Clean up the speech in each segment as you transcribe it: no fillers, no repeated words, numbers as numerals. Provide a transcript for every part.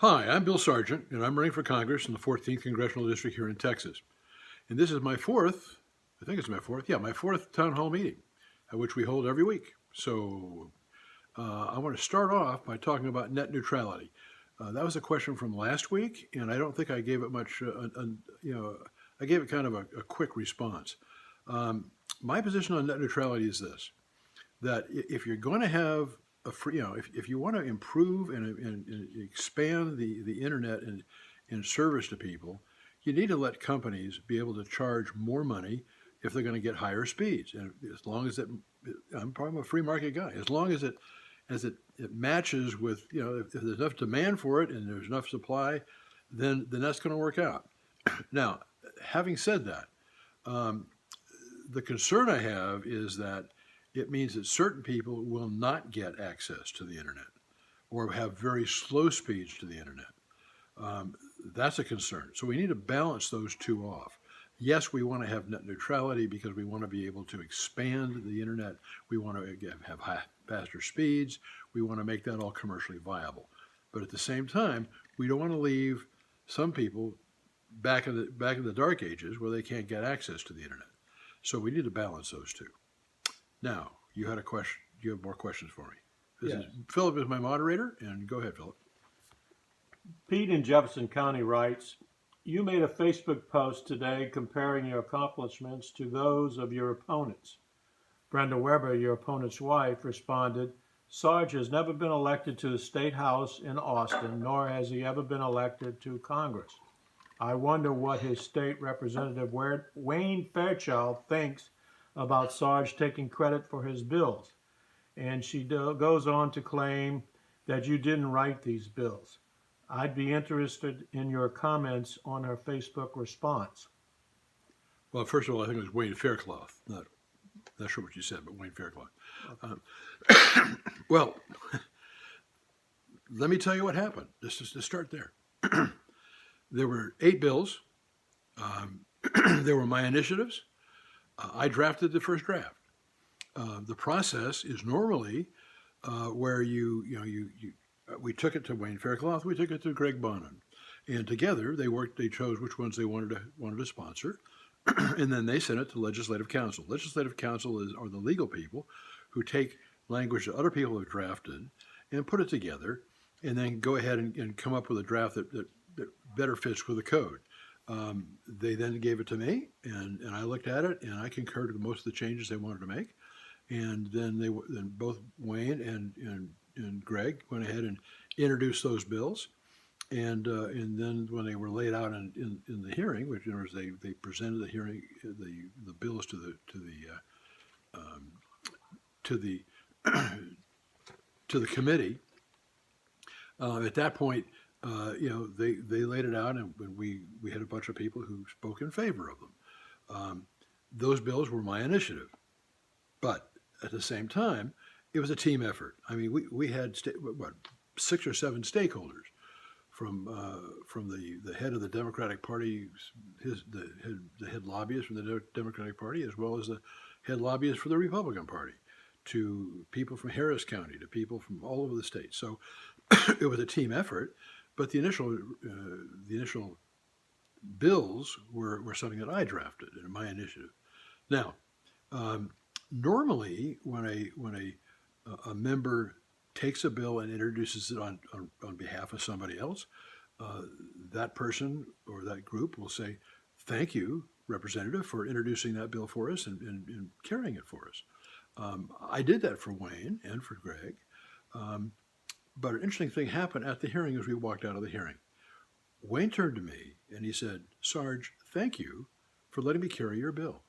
Hi, I'm Bill Sargent, and I'm running for Congress in the 14th Congressional District here in Texas. And this is my fourth, I think it's my fourth town hall meeting, which we hold every week. So I want to start off by talking about net neutrality. That was a question from last week, and I don't think I gave it much, I gave it kind of a quick response. My position on net neutrality is this, that if you're going to have a free, if you want to improve and expand the internet and service to people, you need to let companies be able to charge more money if they're going to get higher speeds. And as long as I'm a free market guy. As long as it matches with, if there's enough demand for it and there's enough supply, then that's going to work out. Now, having said that, the concern I have is that it means that certain people will not get access to the internet or have very slow speeds to the internet. That's a concern. So we need to balance those two off. Yes, we want to have net neutrality because we want to be able to expand the internet. We want to have faster speeds. We want to make that all commercially viable. But at the same time, we don't want to leave some people back in the dark ages where they can't get access to the internet. So we need to balance those two. Now, you had a question. You have more questions for me. Yes. Philip is my moderator, and go ahead, Philip. Pete in Jefferson County writes, you made a Facebook post today comparing your accomplishments to those of your opponents. Brenda Weber, your opponent's wife, responded, Sarge has never been elected to the State House in Austin, nor has he ever been elected to Congress. I wonder what his state representative Wayne Fairchild thinks about Sarge taking credit for his bills. And she goes on to claim that you didn't write these bills. I'd be interested in your comments on her Facebook response. Well, first of all, I think it was Wayne Faircloth. Not sure what you said, but Wayne Faircloth. Well, let me tell you what happened. Just to start there. There were 8 bills. There were my initiatives. I drafted the first draft. The process is normally where we took it to Wayne Faircloth, we took it to Greg Bonin, and together they chose which ones they wanted to sponsor, and then they sent it to Legislative Council. Legislative Council are the legal people who take language that other people have drafted and put it together, and then go ahead and come up with a draft that better fits with the code. They then gave it to me, and I looked at it, and I concurred with most of the changes they wanted to make. And then both Wayne and Greg went ahead and introduced those bills. And then when they were laid out in the hearing, which they presented the bills to the committee. At that point, they laid it out, and we had a bunch of people who spoke in favor of them. Those bills were my initiative, but at the same time, it was a team effort. I mean, we had 6 or 7 stakeholders, from the head of the Democratic Party, the head lobbyist from the Democratic Party, as well as the head lobbyist for the Republican Party, to people from Harris County, to people from all over the state. So it was a team effort. But the initial bills were something that I drafted in my initiative. Now, normally when a member takes a bill and introduces it on behalf of somebody else, that person or that group will say, "Thank you, Representative, for introducing that bill for us and carrying it for us." I did that for Wayne and for Greg. But an interesting thing happened at the hearing as we walked out of the hearing. Wayne turned to me and he said, "Sarge, thank you for letting me carry your bill."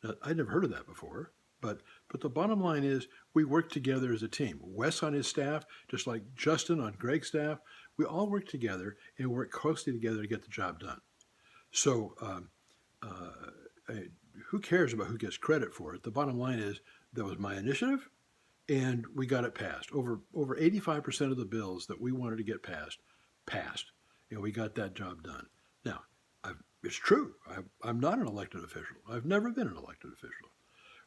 Now, I'd never heard of that before, but the bottom line is we work together as a team. Wes on his staff, just like Justin on Greg's staff, we all work together and work closely together to get the job done. So who cares about who gets credit for it? The bottom line is that was my initiative, and we got it passed. Over 85% of the bills that we wanted to get passed, and we got that job done. Now, it's true. I'm not an elected official. I've never been an elected official,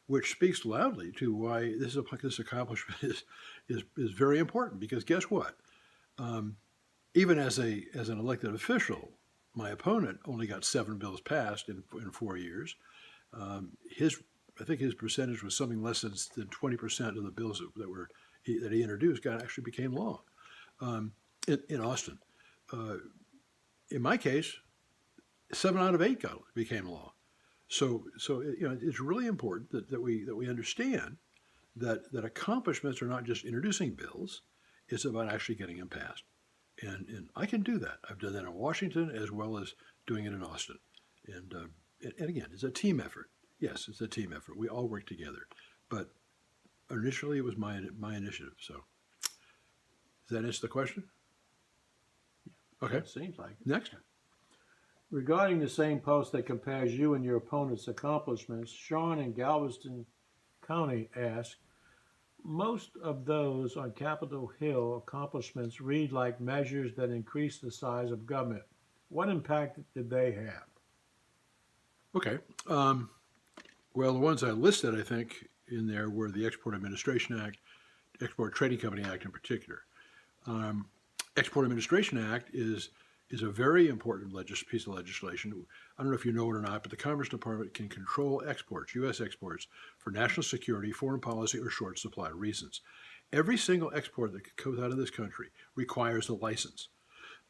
which speaks loudly to why this accomplishment is very important. Because guess what? even as an elected official, my opponent only got 7 bills passed in 4 years. I think his percentage was something less than 20% of the bills that he introduced actually became law in Austin. In my case, 7 out of 8 became law. So it's really important that we understand that accomplishments are not just introducing bills; it's about actually getting them passed. And I can do that. I've done that in Washington as well as doing it in Austin. And again, it's a team effort. Yes, it's a team effort. We all work together. But initially, it was my initiative. So, does that answer the question? Okay. It seems like it. Next. Regarding the same post that compares you and your opponent's accomplishments, Sean in Galveston County asked, most of those on Capitol Hill accomplishments read like measures that increase the size of government. What impact did they have? Okay. Well, the ones I listed, I think, in there were the Export Administration Act, Export Trading Company Act in particular. Export Administration Act is a very important piece of legislation. I don't know if you know it or not, but the Commerce Department can control exports, U.S. exports, for national security, foreign policy, or short supply reasons. Every single export that comes out of this country requires a license.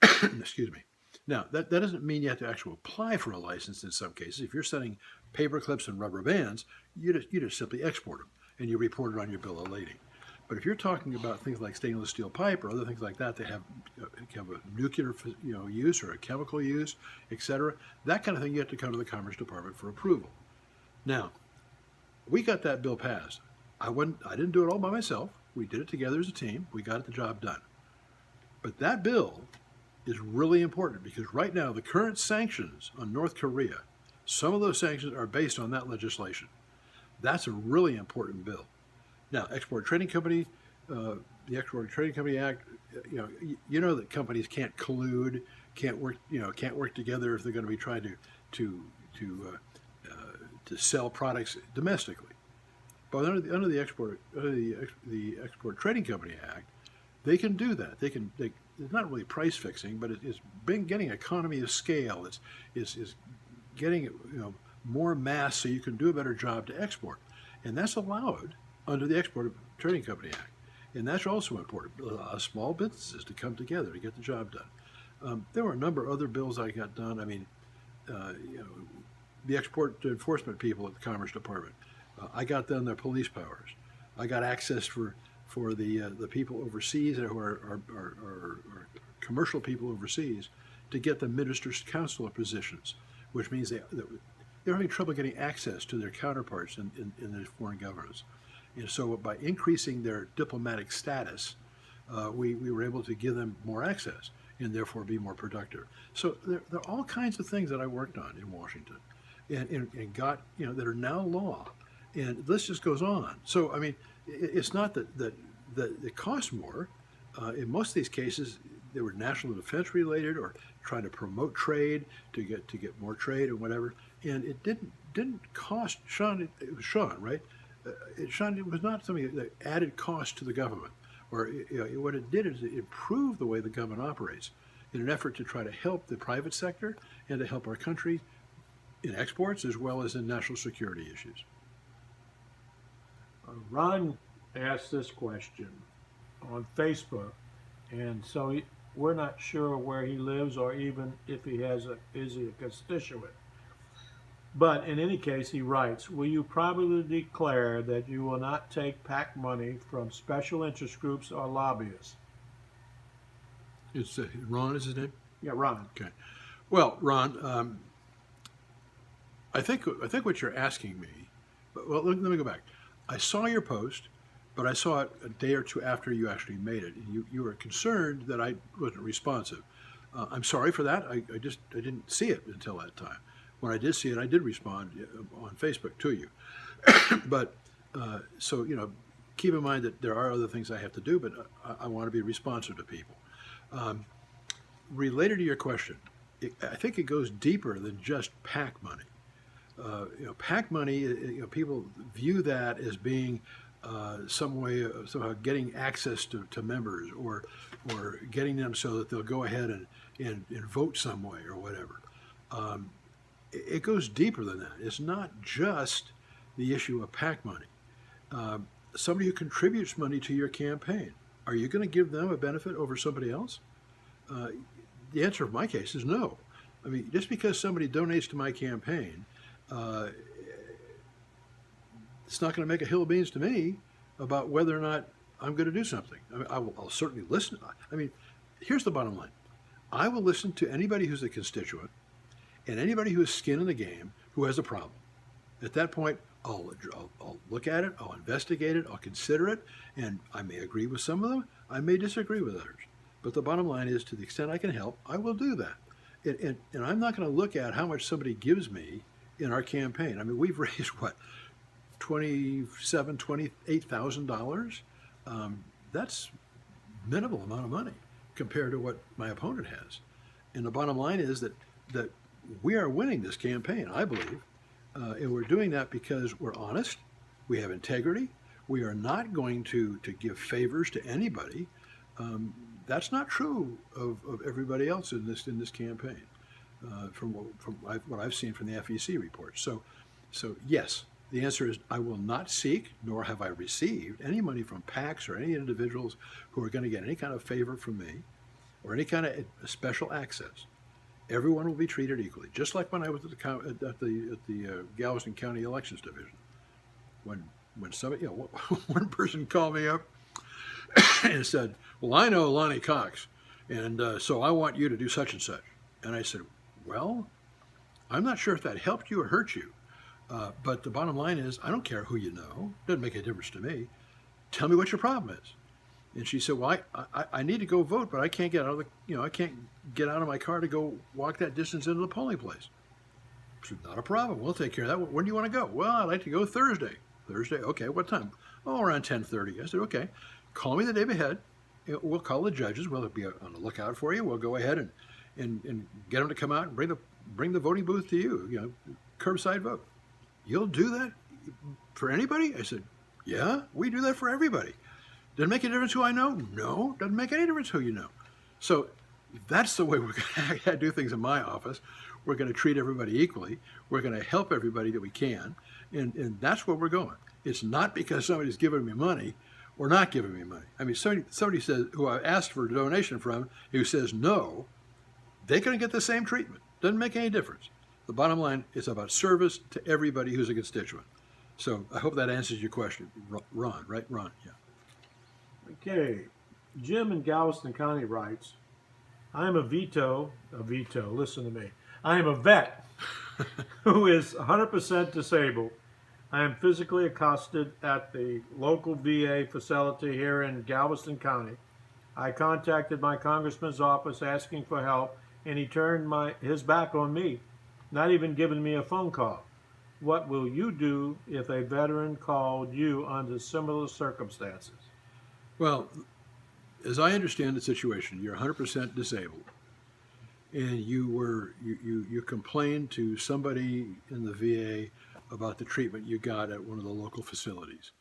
Excuse me. Now, that doesn't mean you have to actually apply for a license in some cases. If you're sending paper clips and rubber bands, you just simply export them, and you report it on your bill of lading. But if you're talking about things like stainless steel pipe or other things like that have a nuclear use or a chemical use, etc., that kind of thing, you have to come to the Commerce Department for approval. Now, we got that bill passed. I didn't do it all by myself. We did it together as a team. We got the job done. But that bill is really important because right now the current sanctions on North Korea, some of those sanctions are based on that legislation. That's a really important bill. Now, Export Trading Company, the Export Trading Company Act, you know that companies can't collude, can't work together if they're going to be trying to sell products domestically. But under the Export Trading Company Act, they can do that. It's not really price fixing, but it's getting economy of scale. It's getting more mass so you can do a better job to export, and that's allowed under the Export Trading Company Act. And that's also important. Small businesses to come together to get the job done. There were a number of other bills I got done. I mean, the export enforcement people at the Commerce Department. I got them their police powers. I got access for the people overseas who are commercial people overseas to get them ministers' consular positions, which means they're having trouble getting access to their counterparts in the foreign governments. And so by increasing their diplomatic status, we were able to give them more access and therefore be more productive. So there are all kinds of things that I worked on in Washington and got, that are now law. And this just goes on. So, I mean, it's not that it costs more. In most of these cases, they were national defense related or trying to promote trade to get more trade and whatever. And it didn't cost Sean. It was Sean, right? Sean, it was not something that added cost to the government. Or what it did is it improved the way the government operates in an effort to try to help the private sector and to help our country in exports as well as in national security issues. Ron asked this question on Facebook, and so we're not sure where he lives or even if he is he a constituent. But in any case, he writes, will you probably declare that you will not take PAC money from special interest groups or lobbyists? It's Ron is his name? Yeah, Ron. Okay. Well, Ron, I think what you're asking me, well, let me go back. I saw your post, but I saw it a day or two after you actually made it, and you were concerned that I wasn't responsive. I'm sorry for that. I didn't see it until that time. When I did see it, I did respond on Facebook to you. But so keep in mind that there are other things I have to do, but I want to be responsive to people. Related to your question, I think it goes deeper than just PAC money. PAC money, people view that as being some way of somehow getting access to members, or getting them so that they'll go ahead and vote some way or whatever. It goes deeper than that. It's not just the issue of PAC money. Somebody who contributes money to your campaign, are you going to give them a benefit over somebody else? The answer in my case is no. I mean, just because somebody donates to my campaign, it's not going to make a hill of beans to me about whether or not I'm going to do something. I mean, I'll certainly listen. I mean, here's the bottom line. I will listen to anybody who's a constituent and anybody who has skin in the game who has a problem. At that point, I'll look at it, I'll investigate it, I'll consider it, and I may agree with some of them, I may disagree with others. But the bottom line is, to the extent I can help, I will do that. And I'm not going to look at how much somebody gives me in our campaign. I mean, we've raised, what, $28,000. That's minimal amount of money compared to what my opponent has. And the bottom line is that we are winning this campaign, I believe, and we're doing that because we're honest, we have integrity, we are not going to give favors to anybody. That's not true of everybody else in this campaign, from what I've seen from the FEC reports. So yes. The answer is I will not seek, nor have I received, any money from PACs or any individuals who are going to get any kind of favor from me or any kind of special access. Everyone will be treated equally, just like when I was at the Galveston County Elections Division. When somebody, one person called me up and said, "Well, I know Lonnie Cox, and so I want you to do such and such." And I said, "Well, I'm not sure if that helped you or hurt you. But the bottom line is, I don't care who you know. It doesn't make a difference to me. Tell me what your problem is." And she said, "Well, I need to go vote, but I can't get out of I can't get out of my car to go walk that distance into the polling place." I said, "Not a problem. We'll take care of that. When do you want to go?" "Well, I'd like to go Thursday." "Thursday? Okay. What time?" "Oh, around 10:30. I said, "Okay. Call me the day ahead. We'll call the judges. We'll be on the lookout for you. We'll go ahead and get them to come out and bring the voting booth to you. Curbside vote." "You'll do that for anybody?" I said, "Yeah, we do that for everybody." "Does it make a difference who I know?" "No, doesn't make any difference who you know." So that's the way we're going to do things in my office. We're going to treat everybody equally. We're going to help everybody that we can. And that's where we're going. It's not because somebody's giving me money or not giving me money. I mean, somebody says, who I asked for a donation from, who says no, they're going to get the same treatment. Doesn't make any difference. The bottom line is about service to everybody who's a constituent. So I hope that answers your question. Ron, right? Ron, yeah. Okay. Jim in Galveston County writes, "I am a veto, listen to me. I am a vet who is 100% disabled. I am physically accosted at the local VA facility here in Galveston County. I contacted my congressman's office asking for help, and he turned his back on me, not even giving me a phone call. What will you do if a veteran called you under similar circumstances?" Well, as I understand the situation, you're 100% disabled, and you complained to somebody in the VA about the treatment you got at one of the local facilities,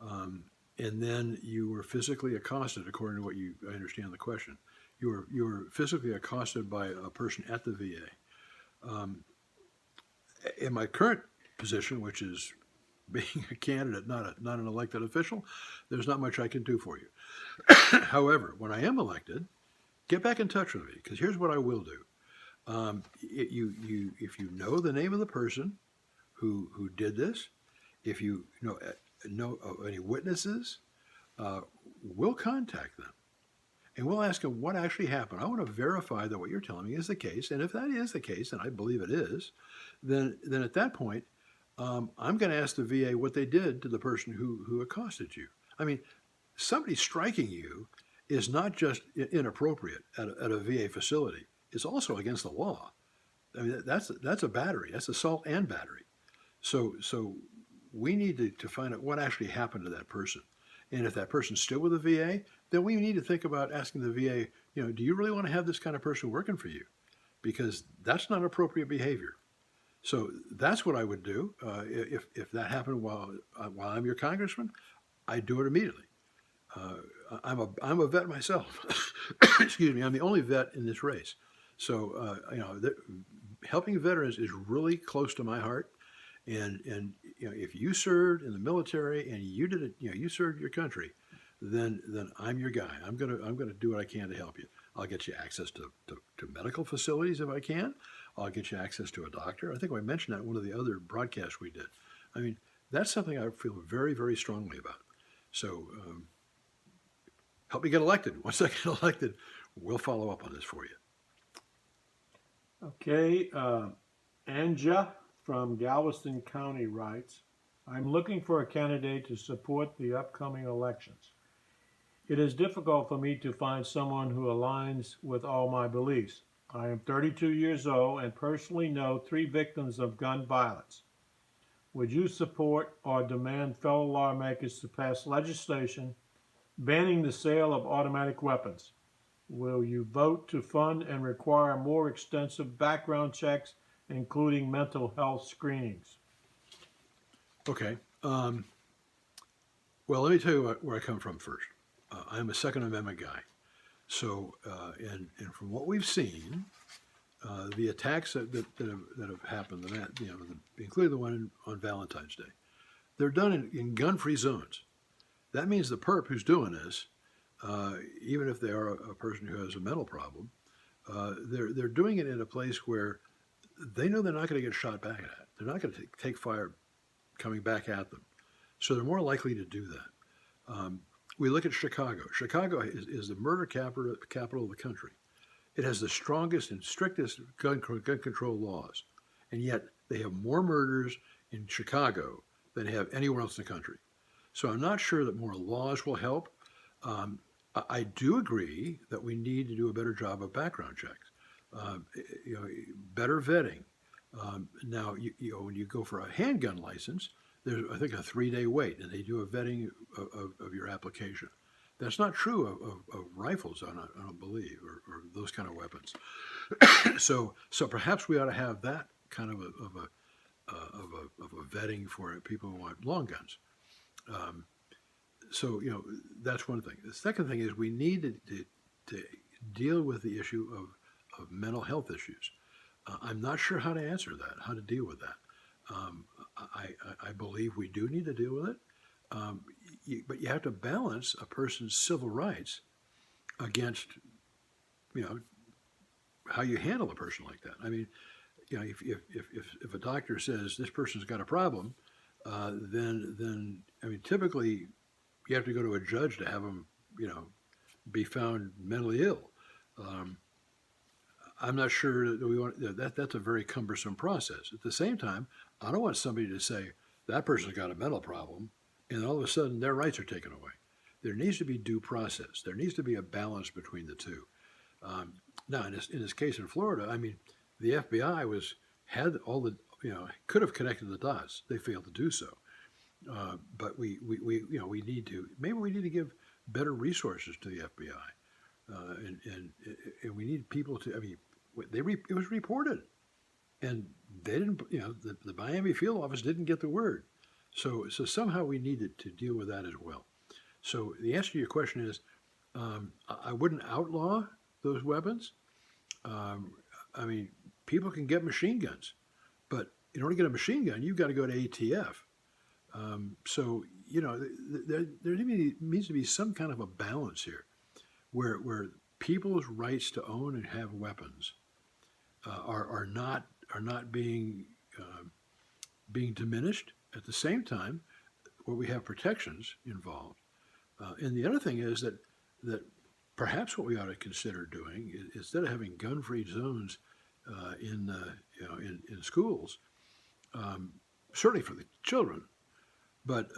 and then you were physically accosted, according to what I understand the question. You were physically accosted by a person at the VA. In my current position, which is being a candidate, not an elected official, there's not much I can do for you. However, when I am elected, get back in touch with me, because here's what I will do. If you know the name of the person who did this, if you know of any witnesses, we'll contact them. And we'll ask them what actually happened. I want to verify that what you're telling me is the case. And if that is the case, and I believe it is, then at that point, I'm going to ask the VA what they did to the person who accosted you. I mean, somebody striking you is not just inappropriate at a VA facility. It's also against the law. I mean, that's a battery. That's assault and battery. So we need to find out what actually happened to that person. And if that person's still with the VA, then we need to think about asking the VA, do you really want to have this kind of person working for you? Because that's not appropriate behavior. So that's what I would do if that happened while I'm your congressman. I do it immediately. Uh, I'm a vet myself. Excuse me. I'm the only vet in this race. So helping veterans is really close to my heart. And if you served in the military and you did it, you served your country, then I'm your guy. I'm gonna do what I can to help you. I'll get you access to medical facilities if I can. I'll get you access to a doctor. I think I mentioned that in one of the other broadcasts we did. I mean, that's something I feel very, very strongly about. So help me get elected. Once I get elected, we'll follow up on this for you. Okay, Anja from Galveston County writes, I'm looking for a candidate to support the upcoming elections. It is difficult for me to find someone who aligns with all my beliefs. I am 32 years old and personally know 3 victims of gun violence. Would you support or demand fellow lawmakers to pass legislation banning the sale of automatic weapons? Will you vote to fund and require more extensive background checks, including mental health screenings? Okay. Well, let me tell you where I come from first. I'm a Second Amendment guy. So, and from what we've seen, the attacks that have happened, including the one on Valentine's Day, they're done in gun-free zones. That means the perp who's doing this, even if they are a person who has a mental problem, they're doing it in a place where they know they're not going to get shot back at. They're not going to take fire coming back at them. So they're more likely to do that. We look at Chicago. Chicago is the murder capital of the country. It has the strongest and strictest gun control laws, and yet they have more murders in Chicago than they have anywhere else in the country. So I'm not sure that more laws will help. I do agree that we need to do a better job of background checks, better vetting. Now, when you go for a handgun license, there's, I think, a 3-day wait, and they do a vetting of your application. That's not true of rifles, I don't believe, or those kind of weapons. So perhaps we ought to have that kind of a vetting for people who want long guns. So that's one thing. The second thing is we need to deal with the issue of mental health issues. I'm not sure how to answer that, how to deal with that. I believe we do need to deal with it, but you have to balance a person's civil rights against, how you handle a person like that. I mean, if a doctor says this person's got a problem, then I mean, typically you have to go to a judge to have them, be found mentally ill. I'm not sure that we want that's a very cumbersome process. At the same time, I don't want somebody to say that person's got a mental problem and all of a sudden their rights are taken away. There needs to be due process. There needs to be a balance between the two. Now, in this case in Florida, I mean, the FBI had all the could have connected the dots. They failed to do so. But we need to give better resources to the FBI, and we need people to. I mean, it was reported, and they didn't. The Miami field office didn't get the word, so somehow we needed to deal with that as well. So the answer to your question is, I wouldn't outlaw those weapons. I mean, people can get machine guns, but in order to get a machine gun, you've got to go to ATF. So there needs to be some kind of a balance here, where people's rights to own and have weapons are not being diminished. At the same time, where we have protections involved. And the other thing is that perhaps what we ought to consider doing is, instead of having gun-free zones in schools, certainly for the children, but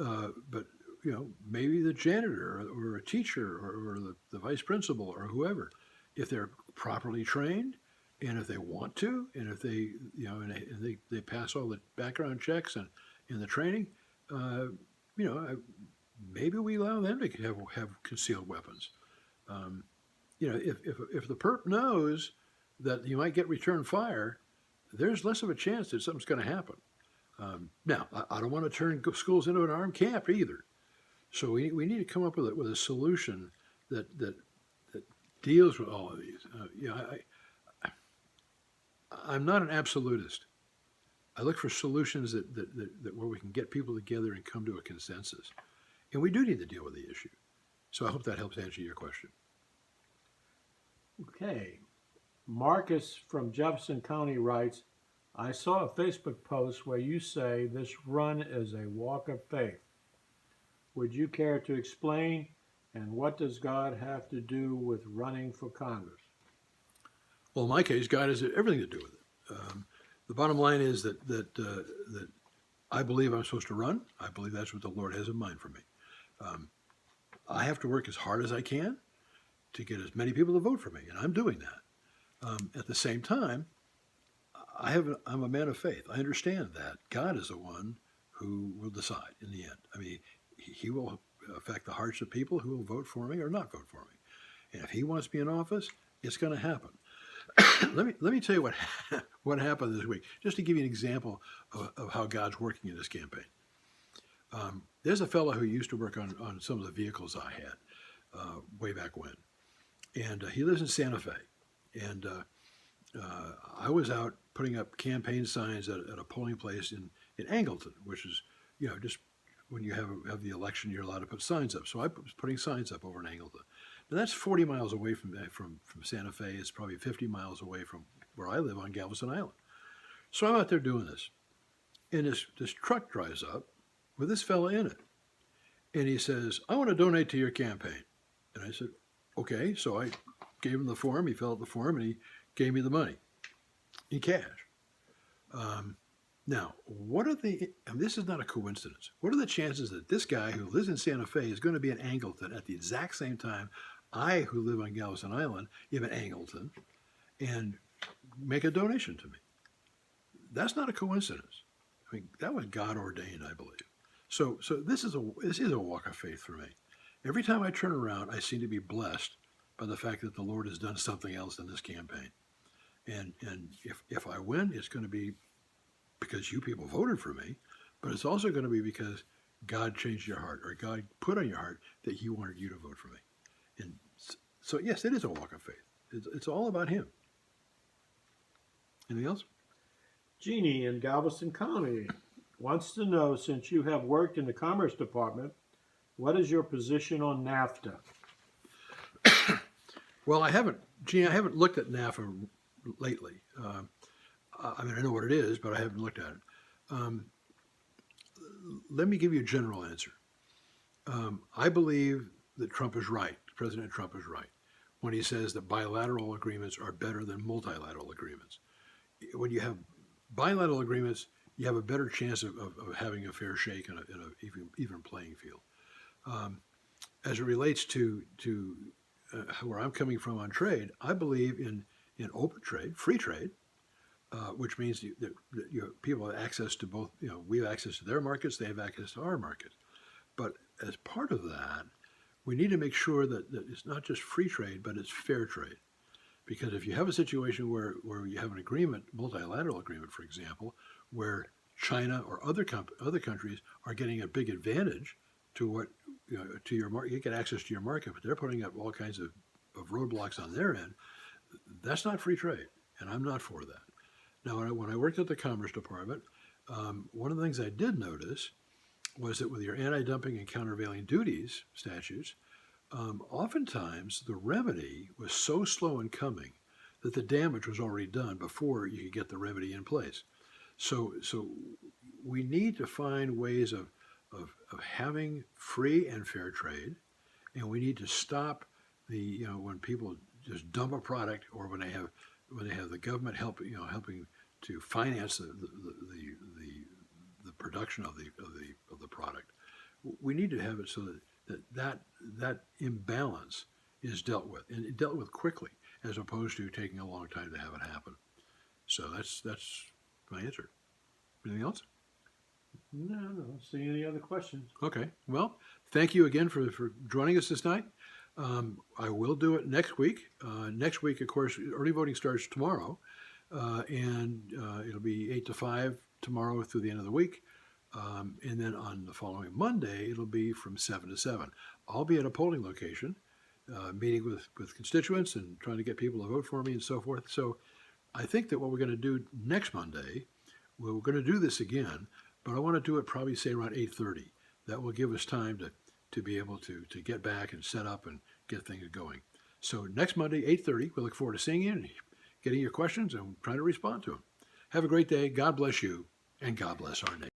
maybe the janitor or a teacher or the vice principal or whoever, if they're properly trained and if they want to, and if they and they pass all the background checks and in the training, maybe we allow them to have concealed weapons. If the perp knows that you might get return fire, there's less of a chance that something's going to happen. Now, I don't want to turn schools into an armed camp either, So we need to come up with a solution that deals with all of these. I'm not an absolutist. I look for solutions that where we can get people together and come to a consensus. And we do need to deal with the issue. So I hope that helps answer your question. Okay. Marcus from Jefferson County writes, I saw a Facebook post where you say this run is a walk of faith. Would you care to explain? And what does God have to do with running for Congress? Well, in my case, God has everything to do with it. The bottom line is that I believe I'm supposed to run. I believe that's what the Lord has in mind for me. I have to work as hard as I can to get as many people to vote for me, and I'm doing that. At the same time, I'm a man of faith. I understand that God is the one who will decide in the end. I mean, he will affect the hearts of people who will vote for me or not vote for me. And if he wants me in office, it's going to happen. let me tell you what happened this week, just to give you an example of how God's working in this campaign. There's a fellow who used to work on some of the vehicles I had way back when, and he lives in Santa Fe. And I was out putting up campaign signs at a polling place in Angleton, which is, just when you have the election, you're allowed to put signs up. So I was putting signs up over in Angleton. Now that's 40 miles away from Santa Fe. It's probably 50 miles away from where I live on Galveston Island. So I'm out there doing this. And this truck drives up with this fella in it. And he says, I want to donate to your campaign. And I said, okay. So I gave him the form. He filled out the form, and he gave me the money in cash. Now, this is not a coincidence. What are the chances that this guy who lives in Santa Fe is going to be in Angleton at the exact same time I, who live on Galveston Island, am in Angleton, and make a donation to me? That's not a coincidence. I mean, that was God ordained, I believe. So this is a walk of faith for me. Every time I turn around, I seem to be blessed by the fact that the Lord has done something else in this campaign. And if I win, it's going to be because you people voted for me, but it's also going to be because God changed your heart, or God put on your heart that He wanted you to vote for me. And so, yes, it is a walk of faith. It's all about Him. Anything else? Jeannie in Galveston County wants to know, since you have worked in the Commerce Department, what is your position on NAFTA? Well, Jeannie, I haven't looked at NAFTA lately. I mean, I know what it is, but I haven't looked at it. Let me give you a general answer. I believe that Trump is right. President Trump is right when he says that bilateral agreements are better than multilateral agreements. When you have bilateral agreements, you have a better chance of having a fair shake in an even playing field. As it relates to where I'm coming from on trade, I believe in open trade, free trade, which means that people have access to both. We have access to their markets; they have access to our markets. But as part of that, we need to make sure that it's not just free trade, but it's fair trade. Because if you have a situation where you have an agreement, multilateral agreement, for example, where China or other countries are getting a big advantage to your market, you get access to your market, but they're putting up all kinds of roadblocks on their end. That's not free trade, and I'm not for that. Now, when I worked at the Commerce Department, one of the things I did notice was that with your anti-dumping and countervailing duties statutes, oftentimes the remedy was so slow in coming that the damage was already done before you could get the remedy in place. So we need to find ways of having free and fair trade, and we need to stop when people just dump a product, or when they have the government helping to finance the production of the product. We need to have it so that imbalance is dealt with, and dealt with quickly, as opposed to taking a long time to have it happen. So that's my answer. Anything else? No, I don't see any other questions. Okay. Well, thank you again for joining us this night. I will do it next week. Next week, of course, early voting starts tomorrow, and it'll be 8 to 5 tomorrow through the end of the week. And then on the following Monday, it'll be from 7 to 7. I'll be at a polling location, meeting with constituents and trying to get people to vote for me and so forth. So I think that what we're going to do next Monday, we're going to do this again, but I want to do it probably, say, around 8:30. That will give us time to be able to get back and set up and get things going. So next Monday, 8:30, we look forward to seeing you and getting your questions and trying to respond to them. Have a great day. God bless you, and God bless our nation.